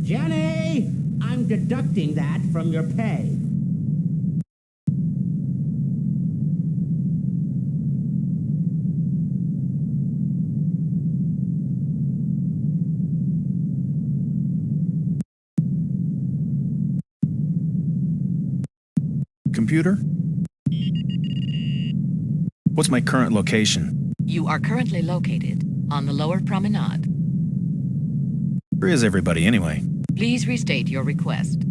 Jenny! I'm deducting that from your pay. Computer? What's my current location? You are currently located on the lower promenade. Where is everybody anyway? Please restate your request.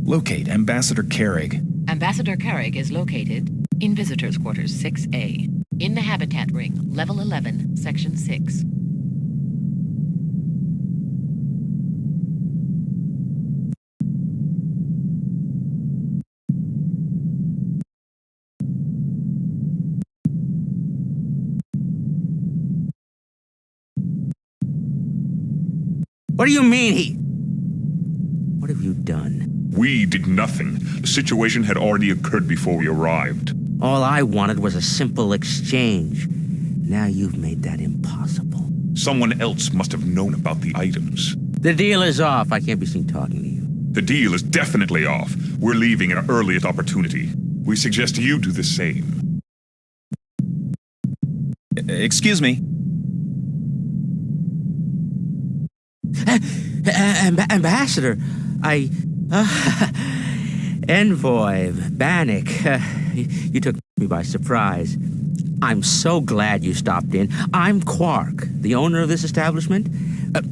Locate Ambassador Carrig. Ambassador Carrig is located in Visitors Quarters 6A, in the Habitat Ring, Level 11, Section 6. What do you mean What have you done? We did nothing. The situation had already occurred before we arrived. All I wanted was a simple exchange. Now you've made that impossible. Someone else must have known about the items. The deal is off. I can't be seen talking to you. The deal is definitely off. We're leaving at our earliest opportunity. We suggest you do the same. Excuse me. Ambassador, Envoy, Bannock, you took me by surprise. I'm so glad you stopped in. I'm Quark, the owner of this establishment.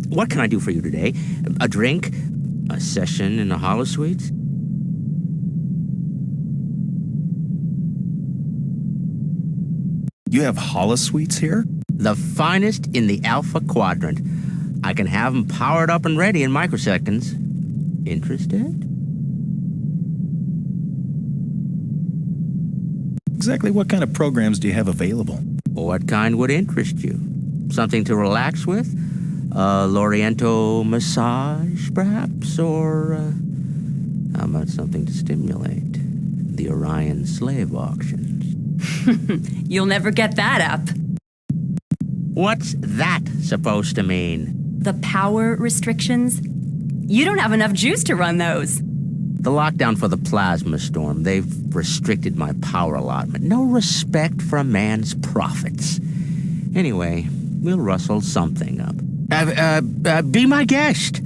What can I do for you today? A drink? A session in the holosuites? You have holosuites here? The finest in the Alpha Quadrant. I can have them powered up and ready in microseconds. Interested? Exactly what kind of programs do you have available? What kind would interest you? Something to relax with? A Loriento massage, perhaps? Or, how about something to stimulate? The Orion slave auctions. You'll never get that up. What's that supposed to mean? The power restrictions? You don't have enough juice to run those. The lockdown for the plasma storm, they've restricted my power allotment. No respect for a man's profits. Anyway, we'll rustle something up. Be my guest.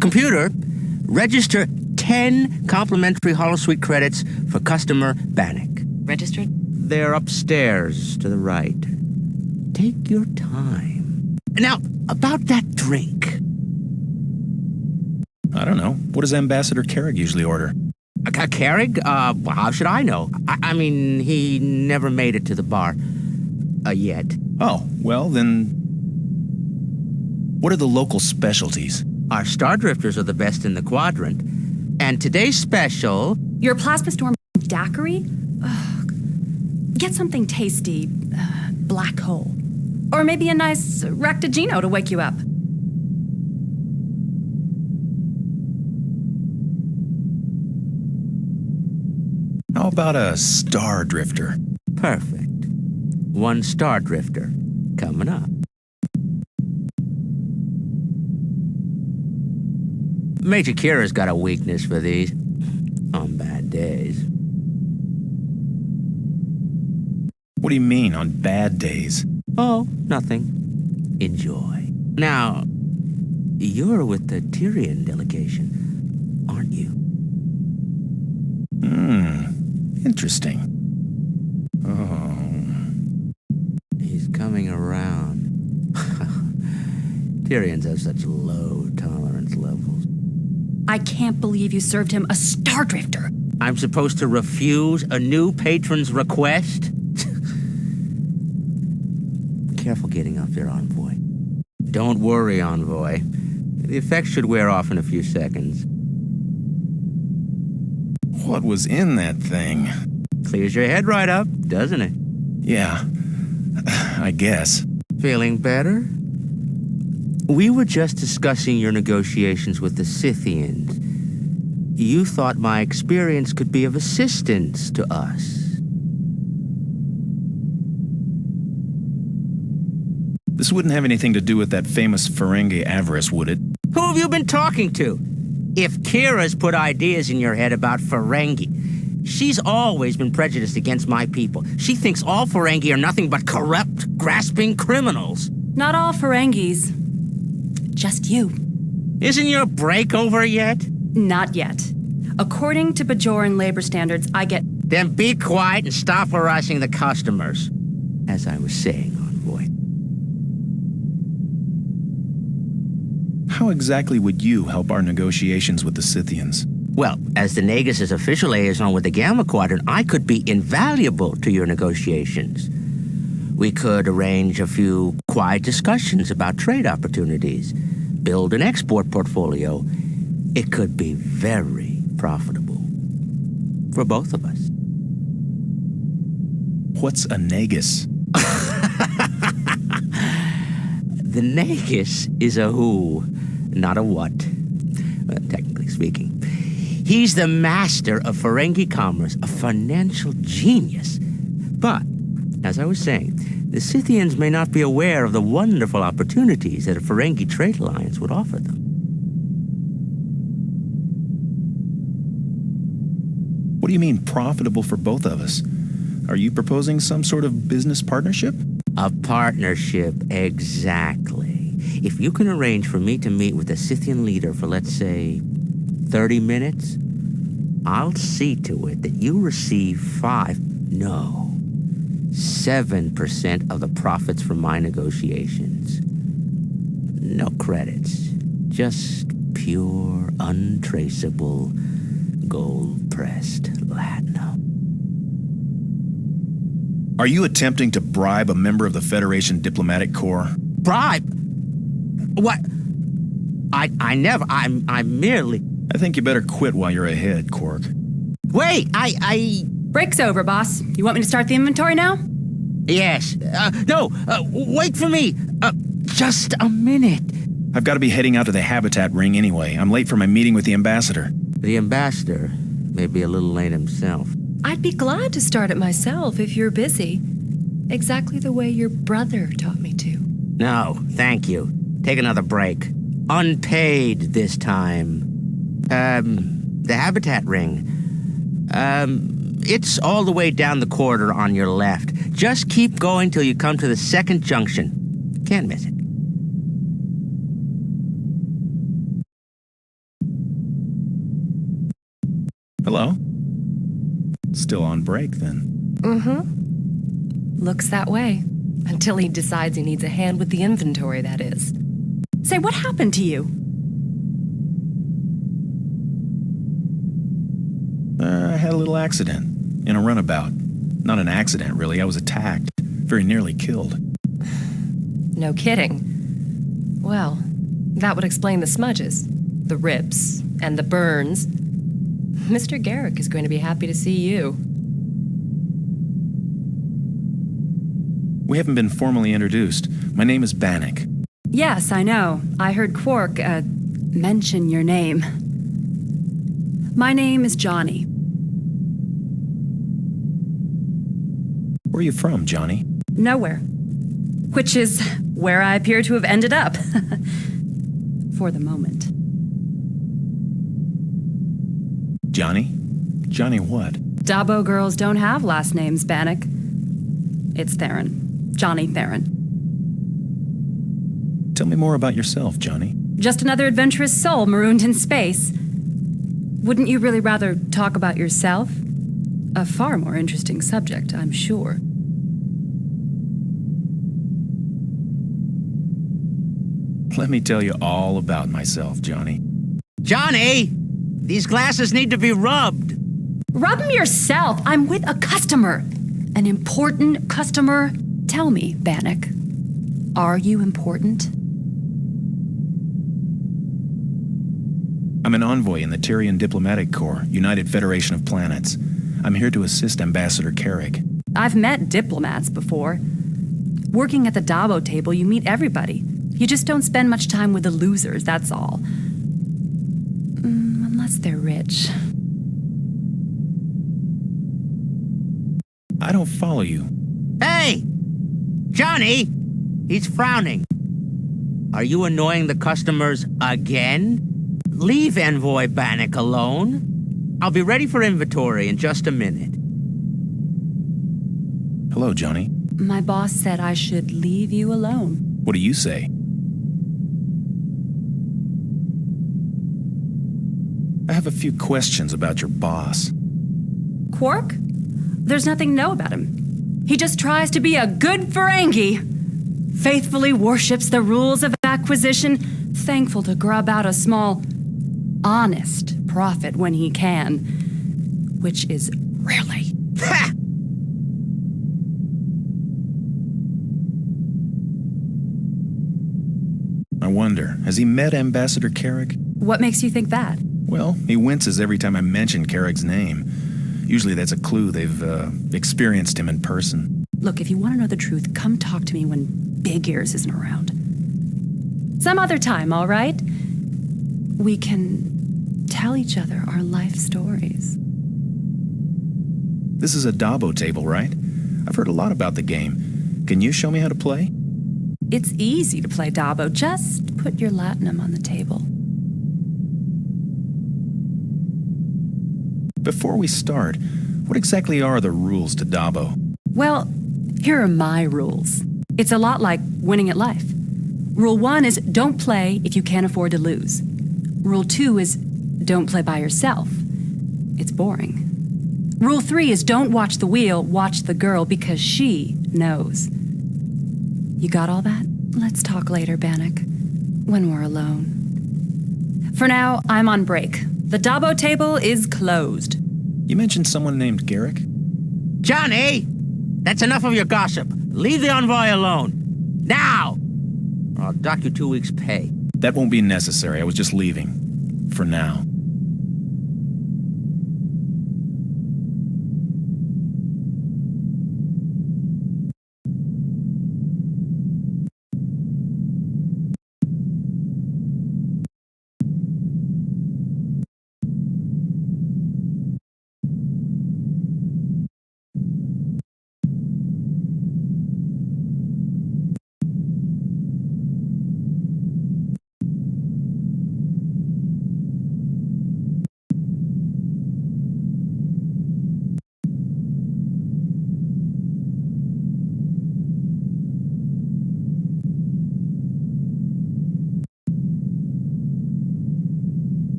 Computer, register 10 complimentary holosuite credits for customer Bannock. Registered? They're upstairs to the right. Take your time. Now, about that drink. I don't know. What does Ambassador Carrig usually order? Carrig? How should I know? I mean, he never made it to the bar. Yet. Oh, well then... What are the local specialties? Our Star Drifters are the best in the quadrant. And today's special... Your plasma storm daiquiri? Ugh. Get something tasty. Black hole. Or maybe a nice Ractagino to wake you up. How about a Star Drifter? Perfect. One Star Drifter coming up. Major Kira's got a weakness for these. On bad days. What do you mean, on bad days? Oh, nothing. Enjoy. Now, you're with the Theron delegation, aren't you? Interesting. Oh. He's coming around. Tyrion's have such low tolerance levels. I can't believe you served him a Star Drifter. I'm supposed to refuse a new patron's request? Careful getting up there, Envoy. Don't worry, Envoy. The effects should wear off in a few seconds. What was in that thing? Clears your head right up, doesn't it? Yeah, I guess. Feeling better? We were just discussing your negotiations with the Scythians. You thought my experience could be of assistance to us. The This wouldn't have anything to do with that famous Ferengi avarice, would it? Who have you been talking to? If Kira's put ideas in your head about Ferengi, she's always been prejudiced against my people. She thinks all Ferengi are nothing but corrupt, grasping criminals. Not all Ferengis. Just you. Isn't your break over yet? Not yet. According to Bajoran labor standards, I get... Then be quiet and stop harassing the customers. As I was saying, Envoy. How exactly would you help our negotiations with the Scythians? Well, as the Nagus' official liaison with the Gamma Quadrant, I could be invaluable to your negotiations. We could arrange a few quiet discussions about trade opportunities, build an export portfolio. It could be very profitable for both of us. What's a Nagus? The Nagus is a who, not a what, technically speaking. He's the master of Ferengi commerce, a financial genius. But, as I was saying, the Scythians may not be aware of the wonderful opportunities that a Ferengi trade alliance would offer them. What do you mean profitable for both of us? Are you proposing some sort of business partnership? A partnership, exactly. If you can arrange for me to meet with a Scythian leader for, let's say, 30 minutes, I'll see to it that you receive 7% of the profits from my negotiations. No credits, just pure, untraceable, gold-pressed latinum. Are you attempting to bribe a member of the Federation Diplomatic Corps? Bribe? What? I never, I'm merely... I think you better quit while you're ahead, Quark. Wait, Break's over, boss. You want me to start the inventory now? Yes. No, wait for me. Just a minute. I've got to be heading out to the habitat ring anyway. I'm late for my meeting with the ambassador. The ambassador may be a little late himself. I'd be glad to start it myself if you're busy. Exactly the way your brother taught me to. No, thank you. Take another break. Unpaid this time. The habitat ring. It's all the way down the corridor on your left. Just keep going till you come to the second junction. Can't miss it. Hello? Still on break, then. Looks that way. Until he decides he needs a hand with the inventory, that is. Say, what happened to you? I had a little accident in a runabout. Not an accident, really. I was attacked. Very nearly killed. No kidding. Well, that would explain the smudges, the rips, and the burns. Mr. Garrick is going to be happy to see you. We haven't been formally introduced. My name is Bannock. Yes, I know. I heard Quark, mention your name. My name is Johnny. Where are you from, Johnny? Nowhere. Which is where I appear to have ended up. For the moment. Johnny? Johnny what? Dabo girls don't have last names, Bannock. It's Theron. Johnny Theron. Tell me more about yourself, Johnny. Just another adventurous soul marooned in space. Wouldn't you really rather talk about yourself? A far more interesting subject, I'm sure. Let me tell you all about myself, Johnny. Johnny! These glasses need to be rubbed. Rub them yourself. I'm with a customer. An important customer. Tell me, Bannock, are you important? I'm an envoy in the Tyrian Diplomatic Corps, United Federation of Planets. I'm here to assist Ambassador Carrick. I've met diplomats before. Working at the Dabo table, you meet everybody. You just don't spend much time with the losers, that's all. Unless they're rich. I don't follow you. Hey! Johnny! He's frowning. Are you annoying the customers again? Leave Envoy Bannock alone. I'll be ready for inventory in just a minute. Hello, Johnny. My boss said I should leave you alone. What do you say? I have a few questions about your boss. Quark? There's nothing to know about him. He just tries to be a good Ferengi. Faithfully worships the rules of acquisition, thankful to grub out a small, honest profit when he can, which is rarely. Ha! I wonder, has he met Ambassador Carrick? What makes you think that? Well, he winces every time I mention Carrick's name. Usually that's a clue they've experienced him in person. Look, if you want to know the truth, come talk to me when Big Ears isn't around. Some other time, all right? We can tell each other our life stories. This is a Dabo table, right? I've heard a lot about the game. Can you show me how to play? It's easy to play Dabo. Just put your latinum on the table. Before we start, what exactly are the rules to Dabo? Well, here are my rules. It's a lot like winning at life. Rule 1 is don't play if you can't afford to lose. Rule 2 is don't play by yourself. It's boring. Rule 3 is don't watch the wheel, watch the girl because she knows. You got all that? Let's talk later, Bannock, when we're alone. For now, I'm on break. The Dabo table is closed. You mentioned someone named Garrick? Johnny! That's enough of your gossip. Leave the envoy alone. Now! Or I'll dock you 2 weeks' pay. That won't be necessary. I was just leaving. For now.